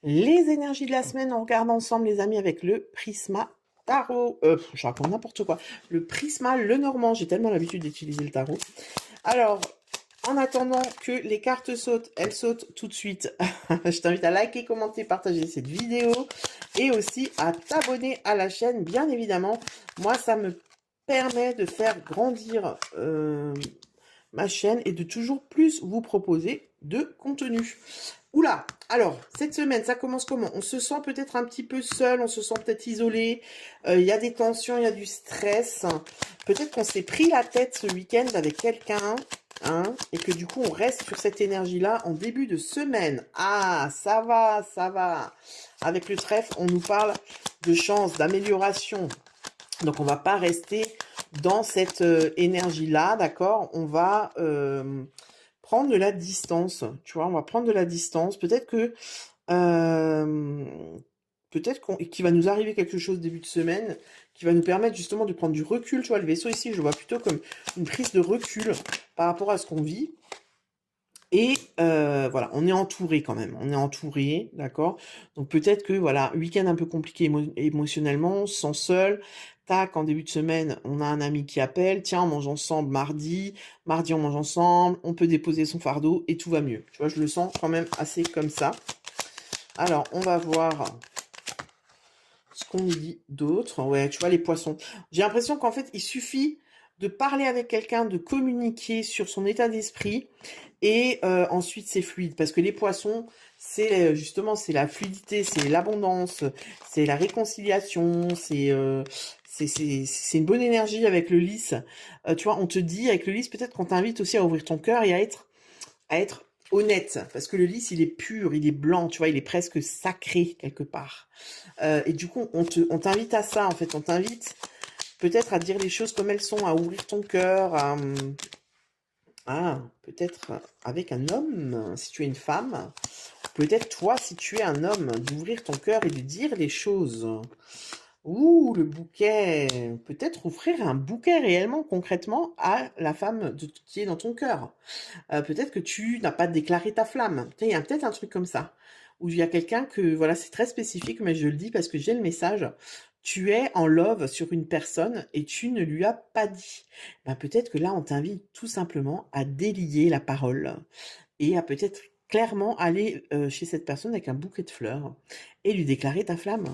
Les énergies de la semaine, on regarde ensemble les amis avec le Prisma Tarot. Je raconte n'importe quoi. Le Prisma Lenormand, j'ai tellement l'habitude d'utiliser le tarot. Alors, en attendant que les cartes sautent, elles sautent tout de suite. Je t'invite à liker, commenter, partager cette vidéo et aussi à t'abonner à la chaîne, bien évidemment. Moi, ça me permet de faire grandir ma chaîne et de toujours plus vous proposer de contenu. Oula, alors, cette semaine, ça commence comment? On se sent peut-être un petit peu seul, on se sent peut-être isolé, il y a des tensions, il y a du stress. Peut-être qu'on s'est pris la tête ce week-end avec quelqu'un, hein, et que du coup, on reste sur cette énergie-là en début de semaine. Ah, ça va, ça va. Avec le trèfle, on nous parle de chance, d'amélioration. Donc, on va pas rester dans cette énergie-là, d'accord? On va prendre de la distance, tu vois, on va prendre de la distance. Peut-être que qu'il va nous arriver quelque chose début de semaine qui va nous permettre justement de prendre du recul. Tu vois, le vaisseau ici, je le vois plutôt comme une prise de recul par rapport à ce qu'on vit. Et voilà, on est entouré quand même, on est entouré, d'accord? Donc peut-être que, voilà, week-end un peu compliqué émotionnellement, on se sent seul. Tac, en début de semaine, on a un ami qui appelle, tiens, on mange ensemble mardi, mardi on mange ensemble, on peut déposer son fardeau et tout va mieux. Tu vois, je le sens quand même assez comme ça. Alors, on va voir ce qu'on nous dit d'autre. Ouais, tu vois, les poissons. J'ai l'impression qu'en fait, il suffit de parler avec quelqu'un, de communiquer sur son état d'esprit, et ensuite c'est fluide. Parce que les poissons, c'est justement, c'est la fluidité, c'est l'abondance, c'est la réconciliation, c'est une bonne énergie avec le lys. Tu vois, on te dit, avec le lys, peut-être qu'on t'invite aussi à ouvrir ton cœur et à être honnête, parce que le lys, il est pur, il est blanc, tu vois, il est presque sacré quelque part. Et du coup, on t'invite à ça, en fait, on t'invite peut-être à dire les choses comme elles sont, à ouvrir ton cœur, peut-être avec un homme, si tu es une femme, peut-être toi, si tu es un homme, d'ouvrir ton cœur et de dire les choses. Ouh, le bouquet. Peut-être offrir un bouquet réellement, concrètement, à la femme qui est dans ton cœur. Peut-être que tu n'as pas déclaré ta flamme. Il y a peut-être un truc comme ça, où il y a quelqu'un que, voilà, c'est très spécifique, mais je le dis parce que j'ai le message. Tu es en love sur une personne et tu ne lui as pas dit. Ben, peut-être que là, on t'invite tout simplement à délier la parole et à peut-être clairement aller chez cette personne avec un bouquet de fleurs et lui déclarer ta flamme.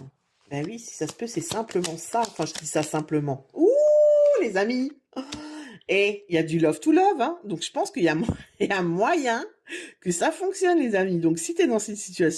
Ben oui, si ça se peut, c'est simplement ça. Enfin, je dis ça simplement. Ouh, les amis! Et il y a du love to love, hein. Donc je pense qu'il y a, il y a moyen que ça fonctionne, les amis. Donc si tu es dans cette situation,